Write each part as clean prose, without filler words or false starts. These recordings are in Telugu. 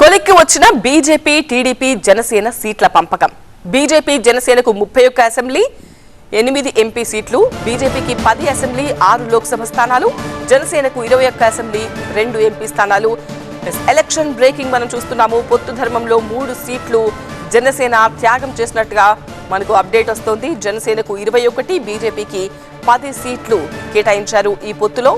కొలిక్కి వచ్చిన బీజేపీ టీడీపీ జనసేన సీట్ల పంపకం. బీజేపీ జనసేనకు 31 అసెంబ్లీ 8 ఎంపీ సీట్లు, బీజేపీకి 10 అసెంబ్లీ 6 లోక్సభ స్థానాలు, జనసేనకు 21 అసెంబ్లీ 2 ఎంపీ స్థానాలు. ఎలక్షన్ బ్రేకింగ్ మనం చూస్తున్నాము. పొత్తు ధర్మంలో 3 సీట్లు జనసేన త్యాగం చేసినట్టుగా మనకు అప్డేట్ వస్తోంది. జనసేనకు 21, బీజేపీకి 10 సీట్లు కేటాయించారు. ఈ పొత్తులో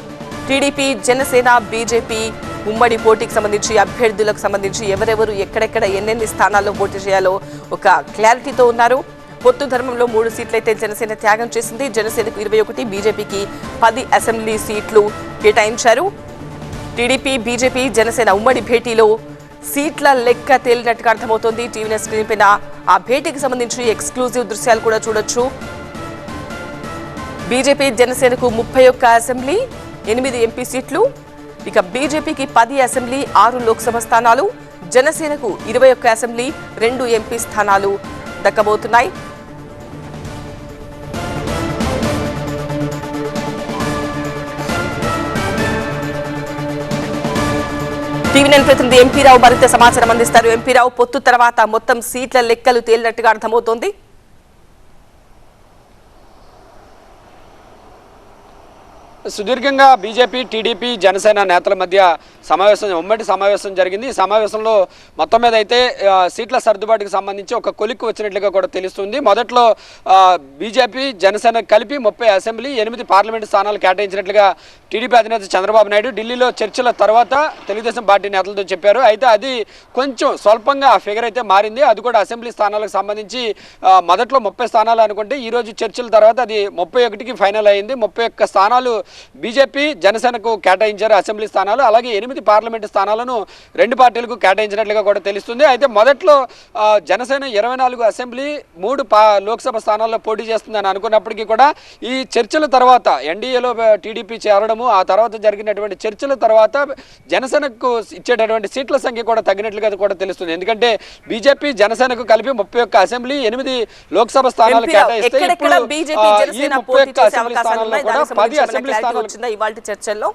టీడీపీ జనసేన బీజేపీ ఉమ్మడి పోటీకి సంబంధించి అభ్యర్థులకు సంబంధించి ఎవరెవరు ఎక్కడెక్కడ ఎన్నెన్ని స్థానాల్లో పోటీ చేయాలో ఒక క్లారిటీతో ఉన్నారు. పొత్తు ధర్మంలో 3 సీట్లు అయితే జనసేన త్యాగం చేసింది. జనసేనకు 21, బీజేపీకి 10 అసెంబ్లీ సీట్లు కేటాయించారు. టీడీపీ బీజేపీ జనసేన ఉమ్మడి భేటీలో సీట్ల లెక్క తేలినట్టుగా అర్థమవుతోంది. టీవీ స్క్రీన్ పైన ఆ భేటీకి సంబంధించి ఎక్స్క్లూజివ్ దృశ్యాలు కూడా చూడొచ్చు. బీజేపీ జనసేనకు 31 అసెంబ్లీ 8 ఎంపీ సీట్లు, ఇక బీజేపీకి 10 అసెంబ్లీ 6 లోక్సభ స్థానాలు, జనసేనకు 21 అసెంబ్లీ 2 ఎంపీ స్థానాలు దక్కబోతున్నాయి. టీవీ9 ప్రతినిధి ఎంపీ రావు మరింత సమాచారం అందిస్తారు. ఎంపీ రావు, పొత్తు తర్వాత మొత్తం సీట్ల లెక్కలు తేలినట్టుగా అర్థమవుతోంది. సుదీర్ఘంగా బీజేపీ టీడీపీ జనసేన నేతల మధ్య ఉమ్మడి సమావేశం జరిగింది. ఈ సమావేశంలో మొత్తం మీద అయితే సీట్ల సర్దుబాటుకు సంబంధించి ఒక కొలిక్కి వచ్చినట్లుగా కూడా తెలుస్తుంది. మొదట్లో బీజేపీ జనసేన కలిపి 30 అసెంబ్లీ 8 పార్లమెంటు స్థానాలు కేటాయించినట్లుగా టీడీపీ అధినేత చంద్రబాబు నాయుడు ఢిల్లీలో చర్చల తర్వాత తెలుగుదేశం పార్టీ నేతలతో చెప్పారు. అయితే అది కొంచెం స్వల్పంగా ఆ ఫిగర్ అయితే మారింది. అది కూడా అసెంబ్లీ స్థానాలకు సంబంధించి మొదట్లో 30 స్థానాలు అనుకుంటే ఈరోజు చర్చల తర్వాత అది 31కి ఫైనల్ అయింది. 31 స్థానాలు బీజేపీ జనసేనకు కేటాయించారు అసెంబ్లీ స్థానాలు. అలాగే 8 పార్లమెంటు స్థానాలను 2 పార్టీలకు కేటాయించినట్లుగా కూడా తెలుస్తుంది. అయితే మొదట్లో జనసేన 24 అసెంబ్లీ 3 లోక్సభ స్థానాల్లో పోటీ చేస్తుందని అనుకున్నప్పటికీ కూడా ఈ చర్చల తర్వాత ఎన్డీఏలో టీడీపీ చేరడము, ఆ తర్వాత జరిగినటువంటి చర్చల తర్వాత జనసేనకు ఇచ్చేటటువంటి సీట్ల సంఖ్య కూడా తగ్గినట్లుగా కూడా తెలుస్తుంది. ఎందుకంటే బీజేపీ జనసేనకు కలిపి 31 అసెంబ్లీ 8 లోక్సభ స్థానాలు కేటాయిస్తే ఇప్పుడు ఈ 31 అసెంబ్లీ స్థానాల్లో కూడా 10 అసెంబ్లీ వచ్చిందా ఇవాళ చర్చల్లో?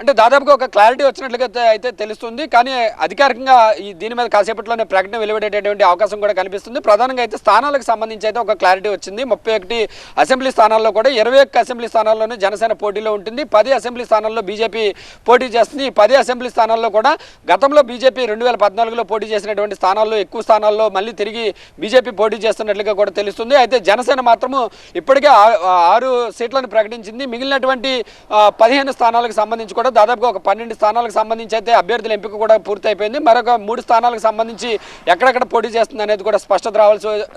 అంటే దాదాపుగా ఒక క్లారిటీ వచ్చినట్లుగా అయితే తెలుస్తుంది. కానీ అధికారికంగా దీని మీద కాసేపట్లోనే ప్రకటన వెలువడేటటువంటి అవకాశం కూడా కనిపిస్తుంది. ప్రధానంగా అయితే స్థానాలకు సంబంధించి అయితే ఒక క్లారిటీ వచ్చింది. 31 అసెంబ్లీ స్థానాల్లో కూడా 21 అసెంబ్లీ స్థానాల్లోనే జనసేన పోటీలో ఉంటుంది. 10 అసెంబ్లీ స్థానాల్లో బీజేపీ పోటీ చేస్తుంది. ఈ 10 అసెంబ్లీ స్థానాల్లో కూడా గతంలో బీజేపీ 2014లో పోటీ చేసినటువంటి స్థానాల్లో ఎక్కువ స్థానాల్లో మళ్ళీ తిరిగి బీజేపీ పోటీ చేస్తున్నట్లుగా కూడా తెలుస్తుంది. అయితే జనసేన మాత్రము ఇప్పటికే 6 సీట్లను ప్రకటించింది. మిగిలినటువంటి 15 స్థానాలకు సంబంధించి కూడా దాదాపుగా ఒక 12 స్థానాలకు సంబంధించి అయితే అభ్యర్థుల ఎంపిక కూడా పూర్తయిపోయింది. మరొక 3 స్థానాలకు సంబంధించి ఎక్కడెక్కడ పోటీ చేస్తుంది అనేది కూడా స్పష్టత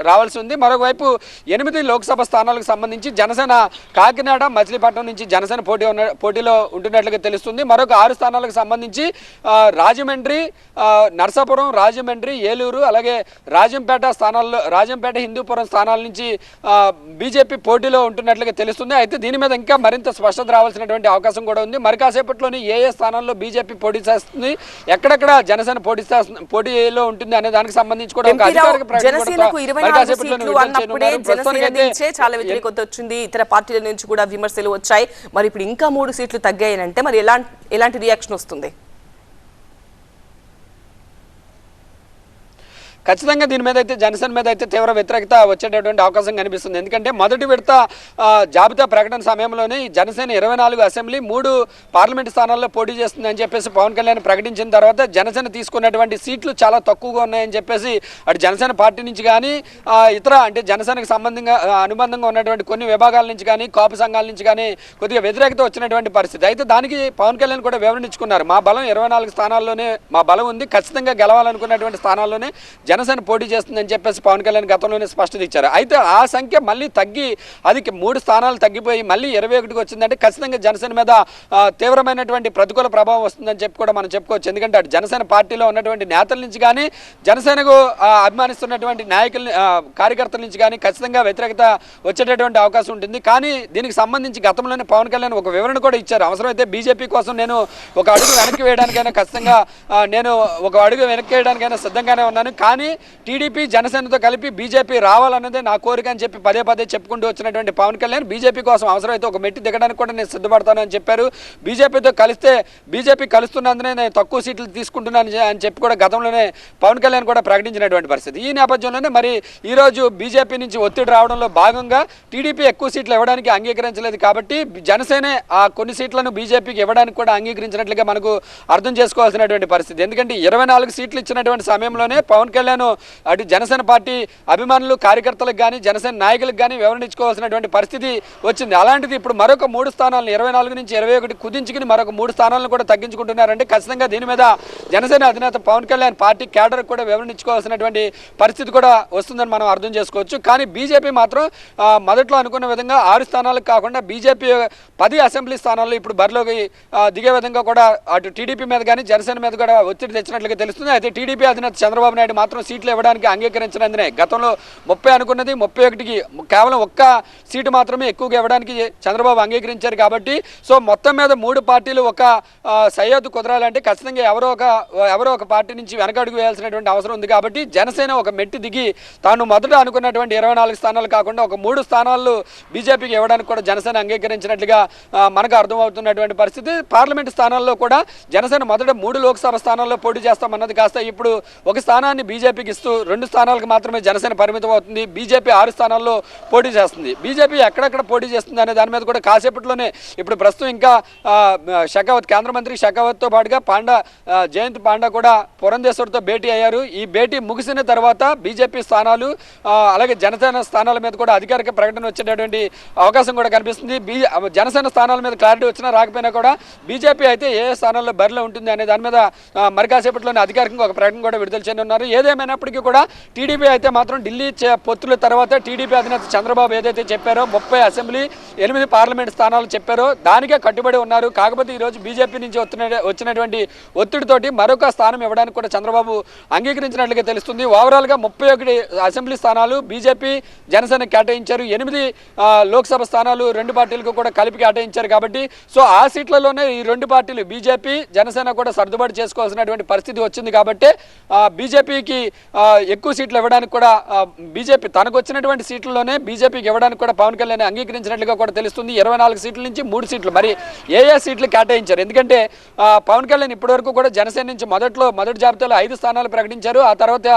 రావాల్సి ఉంది. మరొక వైపు 8 లోక్సభ స్థానాలకు సంబంధించి జనసేన కాకినాడ, మచిలీపట్నం నుంచి జనసేన పోటీలో ఉంటున్నట్లుగా తెలుస్తుంది. మరొక 6 స్థానాలకు సంబంధించి రాజమండ్రి, నర్సాపురం, రాజమండ్రి, ఏలూరు, అలాగే రాజంపేట, హిందూపురం స్థానాల నుంచి బీజేపీ పోటీలో ఉంటున్నట్లుగా తెలుస్తుంది. అయితే దీని మీద ఇంకా మరింత స్పష్టత రావాల్సినటువంటి అవకాశం కూడా ఉంది. మరి కాసేపట్లోనే ఏ స్థానాల్లో బీజేపీ పోటీ చేస్తుంది, ఎక్కడెక్కడ జనసేన పోటీలో ఉంటుంది అనే దానికి సంబంధించి కూడా ఒక అధికారిక చాలా వ్యతిరేకత వచ్చింది. ఇతర పార్టీల నుంచి కూడా విమర్శలు వచ్చాయి. మరి ఇప్పుడు ఇంకా 3 సీట్లు తగ్గాయనంటే మరి ఎలాంటి రియాక్షన్ వస్తుంది? ఖచ్చితంగా దీని మీద అయితే జనసేన మీద అయితే తీవ్ర వ్యతిరేకత వచ్చేటటువంటి అవకాశం కనిపిస్తుంది. ఎందుకంటే మొదటి విడత జాబితా ప్రకటన సమయంలోనే ఈ జనసేన 24 అసెంబ్లీ 3 పార్లమెంటు స్థానాల్లో పోటీ చేస్తుంది అని చెప్పేసి పవన్ కళ్యాణ్ ప్రకటించిన తర్వాత జనసేన తీసుకున్నటువంటి సీట్లు చాలా తక్కువగా ఉన్నాయని చెప్పేసి అటు జనసేన పార్టీ నుంచి కానీ ఇతర అంటే జనసేనకు అనుబంధంగా ఉన్నటువంటి కొన్ని విభాగాల నుంచి కానీ కాపు సంఘాల నుంచి కానీ కొద్దిగా వ్యతిరేకత వచ్చినటువంటి పరిస్థితి. అయితే దానికి పవన్ కళ్యాణ్ కూడా వివరించుకున్నారు. మా బలం 24 స్థానాల్లోనే మా బలం ఉంది, ఖచ్చితంగా గెలవాలనుకున్నటువంటి స్థానాల్లోనే జనసేన పోటీ చేస్తుందని చెప్పేసి పవన్ కళ్యాణ్ గతంలోనే స్పష్టత ఇచ్చారు. అయితే ఆ సంఖ్య మళ్ళీ తగ్గి అది 3 స్థానాలు తగ్గిపోయి మళ్ళీ 21కి వచ్చిందంటే ఖచ్చితంగా జనసేన మీద తీవ్రమైనటువంటి ప్రతికూల ప్రభావం వస్తుందని చెప్పి కూడా మనం చెప్పుకోవచ్చు. ఎందుకంటే అటు జనసేన పార్టీలో ఉన్నటువంటి నేతల నుంచి కానీ జనసేనకు అభిమానిస్తున్నటువంటి కార్యకర్తల నుంచి కానీ ఖచ్చితంగా వ్యతిరేకత వచ్చేటటువంటి అవకాశం ఉంటుంది. కానీ దీనికి సంబంధించి గతంలోనే పవన్ కళ్యాణ్ ఒక వివరణ కూడా ఇచ్చారు. అవసరమైతే బీజేపీ కోసం నేను ఒక అడుగు వెనక్కి వేయడానికైనా ఖచ్చితంగా నేను ఒక అడుగు వెనక్కి వేయడానికైనా సిద్ధంగానే ఉన్నాను, కానీ కానీ టీడీపీ జనసేనతో కలిపి బీజేపీ రావాలన్నదే నా కోరిక అని చెప్పి పదే పదే చెప్పుకుంటూ వచ్చినటువంటి పవన్ కళ్యాణ్ బీజేపీ కోసం అవసరమైతే ఒక మెట్టి దిగడానికి కూడా నేను సిద్ధపడతాను అని చెప్పారు. బీజేపీతో కలిస్తే బీజేపీ కలుస్తున్నందునే నేను తక్కువ సీట్లు తీసుకుంటున్నాను అని చెప్పి కూడా గతంలోనే పవన్ కళ్యాణ్ కూడా ప్రకటించినటువంటి పరిస్థితి. ఈ నేపథ్యంలోనే మరి ఈరోజు బీజేపీ నుంచి ఒత్తిడి రావడంలో భాగంగా టీడీపీ ఎక్కువ సీట్లు ఇవ్వడానికి అంగీకరించలేదు కాబట్టి జనసేనే ఆ కొన్ని సీట్లను బీజేపీకి ఇవ్వడానికి కూడా అంగీకరించినట్లుగా మనకు అర్థం చేసుకోవాల్సినటువంటి పరిస్థితి. ఎందుకంటే 24 సీట్లు ఇచ్చినటువంటి సమయంలోనే పవన్ కళ్యాణ్ అటు జనసేన పార్టీ అభిమానులు కార్యకర్తలకు కానీ జనసేన నాయకులకు కానీ వివరణ ఇచ్చుకోవాల్సినటువంటి పరిస్థితి వచ్చింది. అలాంటిది ఇప్పుడు మరొక 3 స్థానాలను 24 నుంచి 21 కుదించుకుని మరొక 3 స్థానాలను కూడా తగ్గించుకుంటున్నారంటే ఖచ్చితంగా దీని మీద జనసేన అధినేత పవన్ కళ్యాణ్ పార్టీ క్యాడర్ కూడా వివరణ ఇచ్చుకోవాల్సినటువంటి పరిస్థితి కూడా వస్తుందని మనం అర్థం చేసుకోవచ్చు. కానీ బీజేపీ మాత్రం మొదట్లో అనుకున్న విధంగా 6 స్థానాలకు కాకుండా బీజేపీ 10 అసెంబ్లీ స్థానాల్లో ఇప్పుడు బరిలోకి దిగే విధంగా కూడా అటు టీడీపీ మీద కానీ జనసేన మీద కూడా ఒత్తిడి తెచ్చినట్లుగా తెలుస్తుంది. అయితే టీడీపీ అధినేత చంద్రబాబు నాయుడు మాత్రం సీట్లు ఇవ్వడానికి అంగీకరించినందునే గతంలో 30 అనుకున్నది 31కి కేవలం ఒక్క సీటు మాత్రమే ఎక్కువగా ఇవ్వడానికి చంద్రబాబు అంగీకరించారు. కాబట్టి సో మొత్తం మీద 3 పార్టీలు ఒక సయ్యద్దు కుదరాలంటే ఖచ్చితంగా ఎవరో ఒక పార్టీ నుంచి వెనకడుగు వేయాల్సినటువంటి అవసరం ఉంది. కాబట్టి జనసేన ఒక మెట్టి దిగి తాను మొదట అనుకున్నటువంటి 24 స్థానాలు కాకుండా ఒక 3 స్థానాలు బీజేపీకి ఇవ్వడానికి కూడా జనసేన అంగీకరించినట్లుగా మనకు అర్థమవుతున్నటువంటి పరిస్థితి. పార్లమెంటు స్థానాల్లో కూడా జనసేన మొదట 3 లోక్సభ స్థానాల్లో పోటీ చేస్తామన్నది కాస్త ఇప్పుడు ఒక స్థానాన్ని బీజేపీకి ఇస్తూ 2 స్థానాలకు మాత్రమే జనసేన పరిమితం అవుతుంది. బీజేపీ 6 స్థానాల్లో పోటీ చేస్తుంది. బీజేపీ ఎక్కడెక్కడ పోటీ చేస్తుంది అనే దాని మీద కూడా కాసేపట్లోనే ఇప్పుడు ప్రస్తుతం ఇంకా షెకావత్ కేంద్ర మంత్రి షెకావత్తో పాటుగా జయంత్ పాండా కూడా పురంధేశ్వర్తో భేటీ అయ్యారు. ఈ భేటీ ముగిసిన తర్వాత బీజేపీ స్థానాలు అలాగే జనసేన స్థానాల మీద కూడా అధికారిక ప్రకటన వచ్చేటటువంటి అవకాశం కూడా కనిపిస్తుంది. జనసేన స్థానాల మీద క్లారిటీ వచ్చినా రాకపోయినా కూడా బీజేపీ అయితే ఏ స్థానాల్లో బరిలో ఉంటుంది అనే దాని మీద మరి కాసేపట్లోనే అధికారికంగా ఒక ప్రకటన కూడా విడుదల చేయనున్నారు. ఏదేమైనప్పటికీ కూడా టీడీపీ అయితే మాత్రం ఢిల్లీ పొత్తుల తర్వాత టీడీపీ అధినేత చంద్రబాబు ఏదైతే చెప్పారో 30 అసెంబ్లీ 8 పార్లమెంట్ స్థానాలు చెప్పారో దానికే కట్టుబడి ఉన్నారు. కాకపోతే ఈరోజు బీజేపీ నుంచి వచ్చినటువంటి ఒత్తిడితోటి మరొక స్థానం ఇవ్వడానికి కూడా చంద్రబాబు అంగీకరించినట్లుగా తెలుస్తుంది. ఓవరాల్గా 31 అసెంబ్లీ స్థానాలు బీజేపీ జనసేన కేటాయించారు. 8 లోక్సభ స్థానాలు 2 పార్టీలకు కూడా కలిపి కేటాయించారు. కాబట్టి సో ఆ సీట్లలోనే ఈ 2 పార్టీలు బీజేపీ జనసేన కూడా సర్దుబాటు చేసుకోవాల్సినటువంటి పరిస్థితి వచ్చింది. కాబట్టి బీజేపీకి ఎక్కువ సీట్లు ఇవ్వడానికి కూడా బీజేపీ తనకు వచ్చినటువంటి సీట్లలోనే బీజేపీకి ఇవ్వడానికి కూడా పవన్ కళ్యాణ్ అంగీకరించినట్లుగా కూడా తెలుస్తుంది. 24 సీట్ల నుంచి 3 సీట్లు మరి ఏ సీట్లు కేటాయించారు. ఎందుకంటే పవన్ కళ్యాణ్ ఇప్పటివరకు కూడా జనసేన నుంచి మొదటి జాబితాలో 5 స్థానాలు ప్రకటించారు. ఆ తర్వాత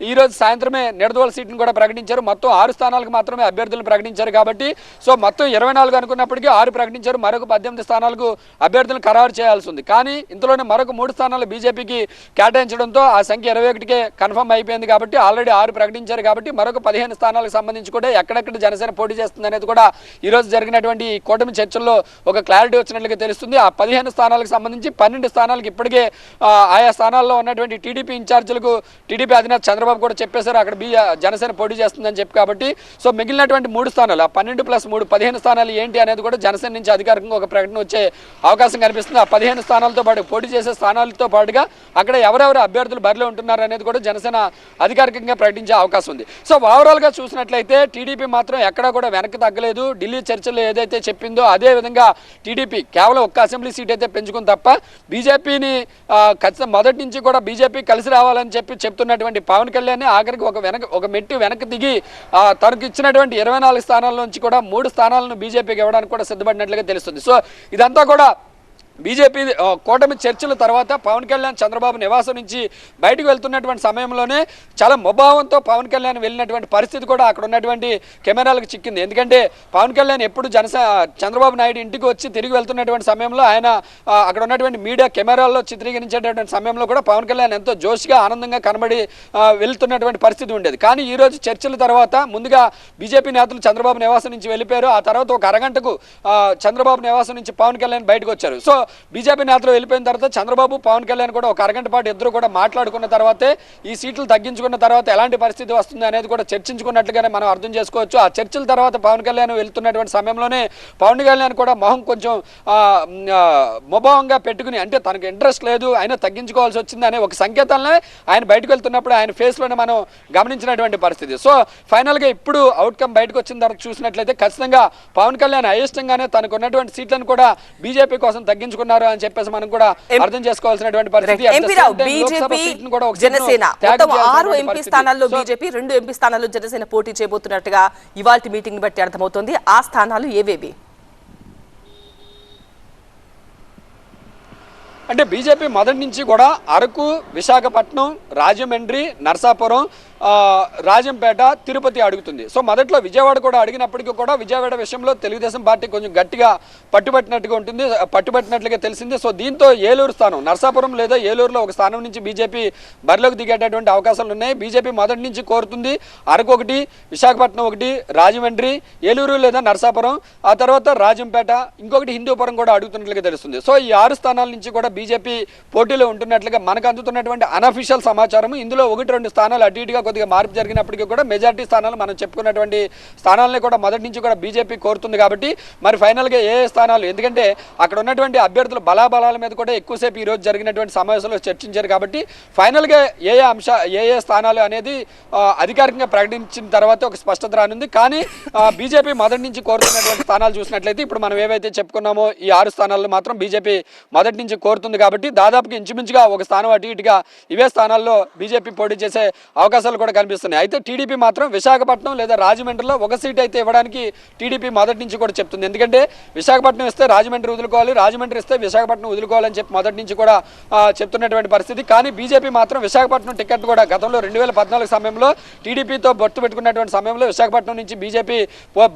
ఈ రోజు సాయంత్రమే నిడదవోలు సీట్ను కూడా ప్రకటించారు. మొత్తం 6 స్థానాలకు మాత్రమే అభ్యర్థులను ప్రకటించారు. కాబట్టి సో మొత్తం 24 అనుకున్నప్పటికీ 6 ప్రకటించారు. మరొక 18 స్థానాలకు అభ్యర్థులను ఖరారు చేయాల్సి ఉంది. కానీ ఇందులోనే మరొక 3 స్థానాలు బీజేపీకి కేటాయించడంతో ఆ సంఖ్య 21కే కన్ఫర్మ్ అయిపోయింది. కాబట్టి ఆల్రెడీ 6 ప్రకటించారు. కాబట్టి మరొక 15 స్థానాలకు సంబంధించి కూడా ఎక్కడెక్కడ జనసేన పోటీ చేస్తుంది అనేది కూడా ఈ రోజు జరిగినటువంటి కూటమి చర్చల్లో ఒక క్లారిటీ వచ్చినట్లుగా తెలుస్తుంది. ఆ 15 స్థానాలకు సంబంధించి 12 స్థానాలకు ఇప్పటికే ఆయా స్థానాల్లో ఉన్నటువంటి టీడీపీ ఇన్ఛార్జీలకు టీడీపీ అధినేత చంద్రబాబు కూడా చెప్పేశారు అక్కడ జనసేన పోటీ చేస్తుందని చెప్పి. కాబట్టి సో మిగిలినటువంటి 3 స్థానాలు 12 + 3 15 స్థానాలు ఏంటి అనేది కూడా జనసేన నుంచి అధికారికంగా ఒక ప్రకటన వచ్చే అవకాశం కనిపిస్తుంది. ఆ 15 స్థానాలతో పాటు పోటీ చేసే స్థానాలతో పాటుగా అక్కడ ఎవరెవరు అభ్యర్థులు బరిలో ఉంటున్నారు అనేది కూడా జనసేన అధికారికంగా ప్రకటించే అవకాశం ఉంది. సో ఓవరాల్గా చూసినట్లయితే టీడీపీ మాత్రం ఎక్కడా కూడా వెనక్కి తగ్గలేదు. ఢిల్లీ చర్చల్లో ఏదైతే చెప్పిందో అదే విధంగా టీడీపీ కేవలం ఒక్క అసెంబ్లీ సీట్ అయితే పెంచుకుంది తప్ప బీజేపీని ఖచ్చితంగా మొదటి నుంచి కూడా బీజేపీ కలిసి రావాలని చెప్తున్నటువంటి పవన్ కళ్యాణ్ ఆఖరికి ఒక మెట్టు వెనక్కి దిగి తనకు ఇచ్చినటువంటి 24 స్థానాల నుంచి కూడా 3 స్థానాలను బీజేపీకి ఇవ్వడానికి కూడా సిద్ధపడినట్లుగా తెలుస్తుంది. సో ఇదంతా కూడా బీజేపీ కూటమి చర్చల తర్వాత పవన్ కళ్యాణ్ చంద్రబాబు నివాసం నుంచి బయటకు వెళ్తున్నటువంటి సమయంలోనే చాలా ముభావంతో పవన్ కళ్యాణ్ వెళ్ళినటువంటి పరిస్థితి కూడా అక్కడ ఉన్నటువంటి కెమెరాలకు చిక్కింది. ఎందుకంటే పవన్ కళ్యాణ్ ఎప్పుడు చంద్రబాబు నాయుడు ఇంటికి వచ్చి తిరిగి వెళ్తున్నటువంటి సమయంలో ఆయన అక్కడ ఉన్నటువంటి మీడియా కెమెరాల్లో చిత్రీకరించేటటువంటి సమయంలో కూడా పవన్ కళ్యాణ్ ఎంతో జోష్గా ఆనందంగా కనబడి వెళ్తున్నటువంటి పరిస్థితి ఉండేది. కానీ ఈరోజు చర్చల తర్వాత ముందుగా బీజేపీ నేతలు చంద్రబాబు నివాసం నుంచి వెళ్ళిపోయారు. ఆ తర్వాత ఒక అరగంటకు చంద్రబాబు నివాసం నుంచి పవన్ కళ్యాణ్ బయటకు వచ్చారు. సో బీజేపీ నేతలు వెళ్ళిపోయిన తర్వాత చంద్రబాబు పవన్ కళ్యాణ్ కూడా ఒక అరగంట పాటు ఇద్దరు కూడా మాట్లాడుకున్న తర్వాతే ఈ సీట్లు తగ్గించుకున్న తర్వాత ఎలాంటి పరిస్థితి వస్తుంది అనేది కూడా చర్చించుకున్నట్లుగానే మనం అర్థం చేసుకోవచ్చు. ఆ చర్చల తర్వాత పవన్ కళ్యాణ్ వెళ్తున్నటువంటి సమయంలోనే పవన్ కళ్యాణ్ కూడా మొహం కొంచెం ముభావంగా పెట్టుకుని అంటే తనకు ఇంట్రెస్ట్ లేదు ఆయన తగ్గించుకోవాల్సి వచ్చింది అనే ఒక సంకేతాలనే ఆయన బయటకు వెళ్తున్నప్పుడు ఆయన ఫేస్లోనే మనం గమనించినటువంటి పరిస్థితి. సో ఫైనల్గా ఇప్పుడు అవుట్కమ్ బయటకు వచ్చిన తర్వాత చూసినట్లయితే ఖచ్చితంగా పవన్ కళ్యాణ్ అయిష్టంగానే తనకు ఉన్నటువంటి సీట్లను కూడా బీజేపీ కోసం తగ్గించుకుంటారు పంచుకున్నారు అని చెప్పేసి మనం కూడా అర్థం చేసుకోవాల్సినటువంటి పరిస్థితి. బీజేపీ జనసేన మొత్తం 6 ఎంపీ స్థానాల్లో బీజేపీ 2 ఎంపీ స్థానాల్లో జనసేన పోటీ చేయబోతున్నట్టుగా ఇవాల్టి మీటింగ్ బట్టి అర్థమవుతోంది. ఆ స్థానాలు ఏవేవి? అంటే బీజేపీ మొదటి నుంచి కూడా అరకు, విశాఖపట్నం, రాజమండ్రి, నర్సాపురం, రాజంపేట, తిరుపతి అడుగుతుంది. సో మొదట్లో విజయవాడ కూడా అడిగినప్పటికీ కూడా విజయవాడ విషయంలో తెలుగుదేశం పార్టీ కొంచెం గట్టిగా పట్టుబట్టినట్లుగా తెలిసింది. సో దీంతో ఏలూరు స్థానం, నర్సాపురం లేదా ఏలూరులో ఒక స్థానం నుంచి బీజేపీ బరిలోకి దిగేటటువంటి అవకాశాలు ఉన్నాయి. బీజేపీ మొదటి నుంచి కోరుతుంది అరకు ఒకటి, విశాఖపట్నం ఒకటి, రాజమండ్రి, ఏలూరు లేదా నర్సాపురం, ఆ తర్వాత రాజంపేట, ఇంకొకటి హిందూపురం కూడా అడుగుతున్నట్లుగా తెలుస్తుంది. సో ఈ 6 స్థానాల నుంచి కూడా బీజేపీ పోటీలో ఉంటున్నట్లుగా మనకు అందుతున్నటువంటి అనఫీషియల్ సమాచారం. ఇందులో 1-2 స్థానాలు అటు ఇటుగా కొద్దిగా మార్పు జరిగినప్పటికీ కూడా మెజారిటీ స్థానాలు మనం చెప్పుకున్నటువంటి స్థానాలని కూడా మొదటి నుంచి కూడా బీజేపీ కోరుతుంది. కాబట్టి మరి ఫైనల్గా ఏ స్థానాలు, ఎందుకంటే అక్కడ ఉన్నటువంటి అభ్యర్థుల బలాబలాల మీద కూడా ఎక్కువసేపు ఈరోజు జరిగినటువంటి సమావేశంలో చర్చించారు. కాబట్టి ఫైనల్గా ఏ స్థానాలు అనేది అధికారికంగా ప్రకటించిన తర్వాత ఒక స్పష్టత రానుంది. కానీ బీజేపీ మొదటి నుంచి కోరుతున్నటువంటి స్థానాలు చూసినట్లయితే ఇప్పుడు మనం ఏవైతే చెప్పుకున్నామో ఈ 6 స్థానాల్లో మాత్రం బీజేపీ మొదటి నుంచి కోరుతుంది. కాబట్టి దాదాపుగా ఇంచుమించుగా ఒక స్థానం అటు ఇటుగా ఇవే స్థానాల్లో బీజేపీ పోటీ చేసే అవకాశాలు కూడా కనిపిస్తున్నాయి. అయితే టీడీపీ మాత్రం విశాఖపట్నం లేదా రాజమండ్రిలో ఒక సీట్ అయితే ఇవ్వడానికి టీడీపీ మొదటి నుంచి కూడా చెప్తుంది. ఎందుకంటే విశాఖపట్నం ఇస్తే రాజమండ్రి వదులుకోవాలి, రాజమండ్రి ఇస్తే విశాఖపట్నం వదులుకోవాలని చెప్పి మొదటి నుంచి కూడా చెప్తున్నటువంటి పరిస్థితి. కానీ బీజేపీ మాత్రం విశాఖపట్నం టికెట్ కూడా గతంలో 2014 సమయంలో టీడీపీతో బొట్టు పెట్టుకున్నటువంటి సమయంలో విశాఖపట్నం నుంచి బీజేపీ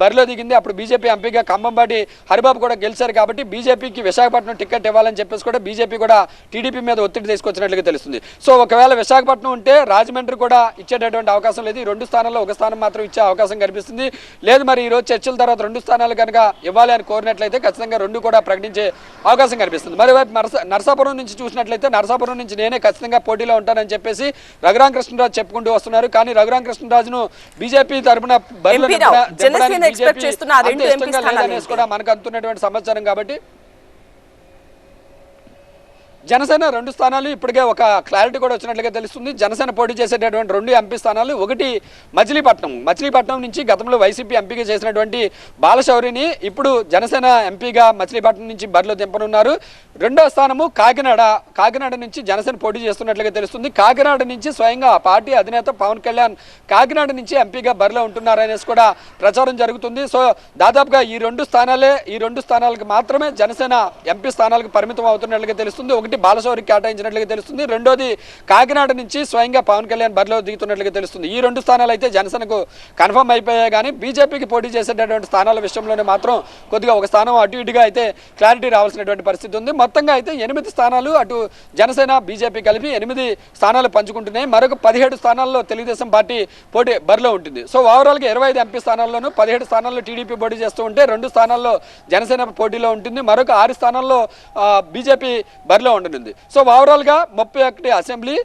బరిలో దిగింది. అప్పుడు బీజేపీ ఎంపీగా ఖమ్మంబాటి హరిబాబు కూడా గెలిచారు. కాబట్టి బీజేపీకి విశాఖపట్నం టికెట్ ఇవ్వాలని చెప్పేసి కూడా బీజేపీ కూడా టీడీపీ మీద ఒత్తిడి తీసుకొచ్చినట్లుగా తెలుస్తుంది. సో ఒకవేళ విశాఖపట్నం ఉంటే రాజమండ్రి కూడా ఇచ్చేటటువంటి అవకాశం లేదు. ఈ 2 స్థానాల్లో ఒక స్థానం మాత్రం ఇచ్చే అవకాశం కనిపిస్తుంది. లేదు మరి ఈరోజు చర్చల తర్వాత 2 స్థానాలు కనుక ఇవ్వాలి అని కోరినట్లయితే ఖచ్చితంగా 2 కూడా ప్రకటించే అవకాశం కనిపిస్తుంది. మరోవైపు నర్సాపురం నుంచి చూసినట్లయితే నర్సాపురం నుంచి నేనే ఖచ్చితంగా పోటీలో ఉంటానని చెప్పేసి రఘురామ కృష్ణరాజు చెప్పుకుంటూ వస్తున్నారు. కానీ రఘురామ కృష్ణరాజును బీజేపీ తరఫున కూడా మనకు అందుతున్నటువంటి సమాచారం. కాబట్టి జనసేన 2 స్థానాలు ఇప్పటికే ఒక క్లారిటీ కూడా వచ్చినట్లుగా తెలుస్తుంది. జనసేన పోటీ చేసేటటువంటి 2 ఎంపీ స్థానాలు, ఒకటి మచిలీపట్నం నుంచి గతంలో వైసీపీ ఎంపీగా చేసినటువంటి బాలశౌరిని ఇప్పుడు జనసేన ఎంపీగా మచిలీపట్నం నుంచి బరిలో దింపనున్నారు. 2వ స్థానము కాకినాడ నుంచి జనసేన పోటీ చేస్తున్నట్లుగా తెలుస్తుంది. కాకినాడ నుంచి స్వయంగా పార్టీ అధినేత పవన్ కళ్యాణ్ కాకినాడ నుంచి ఎంపీగా బరిలో ఉంటున్నారనేసి కూడా ప్రచారం జరుగుతుంది. సో దాదాపుగా ఈ 2 స్థానాలకు మాత్రమే జనసేన ఎంపీ స్థానాలకు పరిమితం అవుతున్నట్లుగా తెలుస్తుంది. ఒకటి బాలశౌరికి కేటాయించినట్లుగా తెలుస్తుంది, రెండోది కాకినాడ నుంచి స్వయంగా పవన్ కళ్యాణ్ బరిలో దిగుతున్నట్లుగా తెలుస్తుంది. ఈ 2 స్థానాలు అయితే జనసేనకు కన్ఫర్మ్ అయిపోయాయి. కానీ బీజేపీకి పోటీ చేసేటటువంటి స్థానాల విషయంలోనే మాత్రం కొద్దిగా ఒక స్థానం అటు ఇటుగా అయితే క్లారిటీ రావాల్సినటువంటి పరిస్థితి ఉంది. మొత్తంగా అయితే 8 స్థానాలు అటు జనసేన బీజేపీ కలిపి 8 స్థానాలు పంచుకుంటున్నాయి. మరొక 17 స్థానాల్లో తెలుగుదేశం పార్టీ పోటీ బరిలో ఉంటుంది. సో ఓవరాల్గా 25 ఎంపీ స్థానాల్లోనూ 17 స్థానాల్లో టీడీపీ పోటీ చేస్తూ ఉంటే 2 స్థానాల్లో జనసేన పోటీలో ఉంటుంది. మరొక 6 స్థానాల్లో బీజేపీ బరిలో ఉంటుంది. సో ఓవరాల్గా 31 అసెంబ్లీ,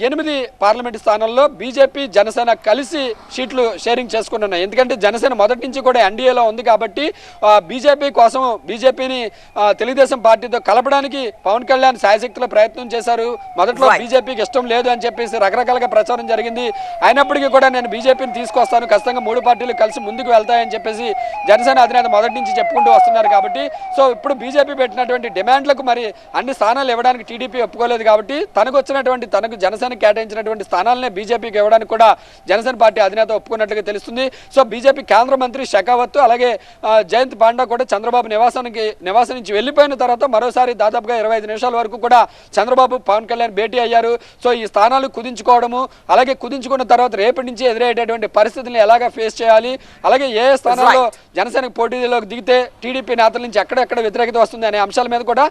8 పార్లమెంట్ స్థానాల్లో బీజేపీ జనసేన కలిసి సీట్లు షేరింగ్ చేసుకుంటున్నాయి. ఎందుకంటే జనసేన మొదటి నుంచి కూడా ఎన్డీఏలో ఉంది. కాబట్టి బీజేపీని తెలుగుదేశం పార్టీతో కలపడానికి పవన్ కళ్యాణ్ శాయశక్తుల ప్రయత్నం చేశారు. మొదట్లో బీజేపీకి ఇష్టం లేదు అని చెప్పేసి రకరకాలుగా ప్రచారం జరిగింది. అయినప్పటికీ కూడా నేను బీజేపీని తీసుకొస్తాను, ఖచ్చితంగా 3 పార్టీలు కలిసి ముందుకు వెళ్తాయని చెప్పేసి జనసేన అధినేత మొదటి నుంచి చెప్పుకుంటూ వస్తున్నారు. కాబట్టి సో ఇప్పుడు బీజేపీ పెట్టినటువంటి డిమాండ్లకు మరి అన్ని స్థానాలు ఇవ్వడానికి టీడీపీ ఒప్పుకోలేదు. కాబట్టి తనకు జనసేన కేటాయించినటువంటి స్థానాలనే బీజేపీకి ఇవ్వడానికి కూడా జనసేన పార్టీ అధినేత ఒప్పుకున్నట్లుగా తెలుస్తుంది. సో బీజేపీ కేంద్ర మంత్రి షెకావత్ అలాగే జయంత్ పాండా కూడా చంద్రబాబు నివాసం నుంచి వెళ్ళిపోయిన తర్వాత మరోసారి దాదాపుగా 25 నిమిషాల వరకు కూడా చంద్రబాబు పవన్ కళ్యాణ్ భేటీ అయ్యారు. సో ఈ స్థానాలు కుదించుకోవడము, అలాగే కుదించుకున్న తర్వాత రేపటి నుంచి ఎదురయ్యేటటువంటి పరిస్థితులను ఎలాగా ఫేస్ చేయాలి, అలాగే ఏ స్థానాల్లో జనసేనకు పోటీలోకి దిగితే టీడీపీ నేతల నుంచి ఎక్కడెక్కడ వ్యతిరేకత వస్తుంది అనే అంశాల మీద కూడా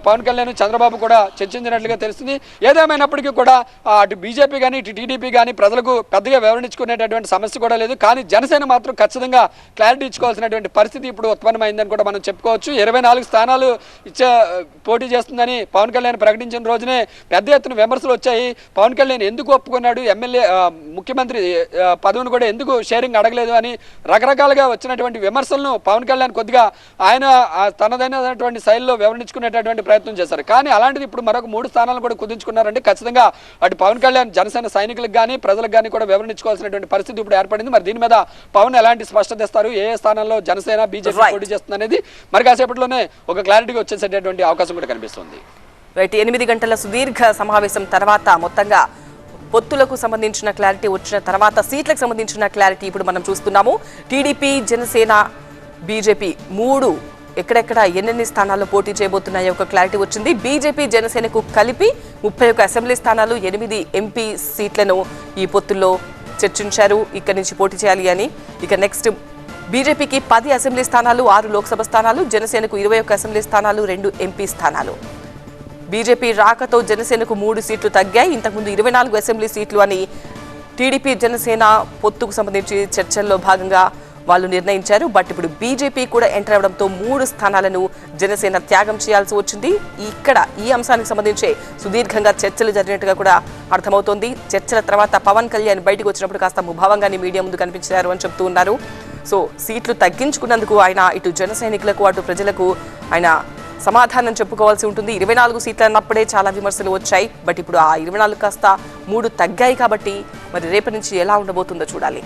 పవన్ కళ్యాణ్ చంద్రబాబు కూడా చర్చించినట్లుగా తెలుస్తుంది. ఏదేమైనప్పటికీ కూడా అటు బీజేపీ కానీ ఇటు టీడీపీ కానీ ప్రజలకు పెద్దగా వివరించుకునేటటువంటి సమస్య కూడా లేదు. కానీ జనసేన మాత్రం ఖచ్చితంగా క్లారిటీ ఇచ్చుకోవాల్సినటువంటి పరిస్థితి ఇప్పుడు ఉత్పన్నమైందని కూడా మనం చెప్పుకోవచ్చు. 24 స్థానాలు పోటీ చేస్తుందని పవన్ కళ్యాణ్ ప్రకటించిన రోజునే పెద్ద ఎత్తున విమర్శలు వచ్చాయి. పవన్ కళ్యాణ్ ఎందుకు ఒప్పుకున్నాడు, ముఖ్యమంత్రి పదవిని కూడా ఎందుకు షేరింగ్ అడగలేదు అని రకరకాలుగా వచ్చినటువంటి విమర్శలను పవన్ కళ్యాణ్ కొద్దిగా ఆయన తనదైనటువంటి శైలిలో వివరించుకునేటటువంటి ప్రయత్నం చేశారు. కానీ అలాంటిది ఇప్పుడు మరొక 3 స్థానాలను కూడా కుదించుకున్నారంటే ఖచ్చితంగా అటు పవన్ కళ్యాణ్ జనసేన సైనికులకు కానీ ప్రజలకు కానీ కూడా వివరించుకోవాల్సినటువంటి పరిస్థితి ఇప్పుడు ఏర్పడింది. మరి దీని మీద పవన్ ఎలాంటి స్పష్టత ఇస్తారు, ఏ స్థానాల్లో జనసేన బీజేపీ పోటీ చేస్తుంది అనేది మరి కాసేపట్లోనే ఒక క్లారిటీగా వచ్చేసేటటువంటి అవకాశం కూడా కనిపిస్తుంది. రైట్, 8 గంటల సుదీర్ఘ సమావేశం తర్వాత మొత్తంగా పొత్తులకు సంబంధించిన క్లారిటీ వచ్చిన తర్వాత సీట్లకు సంబంధించిన క్లారిటీ ఇప్పుడు మనం చూస్తున్నాము. టీడీపీ, జనసేన, బీజేపీ 3 ఎక్కడెక్కడ ఎన్నెన్ని స్థానాల్లో పోటీ చేయబోతున్నాయో ఒక క్లారిటీ వచ్చింది. బీజేపీ, జనసేనకు కలిపి 31 అసెంబ్లీ స్థానాలు, 8 ఎంపీ సీట్లను ఈ పొత్తుల్లో చర్చించారు. ఇక్కడి నుంచి పోటీ చేయాలి అని. ఇక నెక్స్ట్ బీజేపీకి 10 అసెంబ్లీ స్థానాలు, 6 లోక్సభ స్థానాలు, జనసేనకు 21 అసెంబ్లీ స్థానాలు, 2 ఎంపీ స్థానాలు. బీజేపీ రాకతో జనసేనకు 3 సీట్లు తగ్గాయి. ఇంతకుముందు 24 అసెంబ్లీ సీట్లు అని టీడీపీ, జనసేన పొత్తుకు సంబంధించి చర్చల్లో భాగంగా వాళ్ళు నిర్ణయించారు. బట్ ఇప్పుడు బీజేపీ కూడా ఎంటర్ అవడంతో 3 స్థానాలను జనసేన త్యాగం చేయాల్సి వచ్చింది. ఇక్కడ ఈ అంశానికి సంబంధించి సుదీర్ఘంగా చర్చలు జరిగినట్టుగా కూడా అర్థమవుతోంది. చర్చల తర్వాత పవన్ కళ్యాణ్ బయటకు వచ్చినప్పుడు కాస్త ముభావంగానే మీడియా ముందు కనిపించారు అని చెప్తూ ఉన్నారు. సో సీట్లు తగ్గించుకున్నందుకు ఆయన ఇటు జన సైనికులకు అటు ప్రజలకు ఆయన సమాధానం చెప్పుకోవాల్సి ఉంటుంది. 24 సీట్లు అన్నప్పుడే చాలా విమర్శలు వచ్చాయి. బట్ ఇప్పుడు ఆ 24 కాస్త 3 తగ్గాయి కాబట్టి మరి రేపటి నుంచి ఎలా ఉండబోతుందో చూడాలి.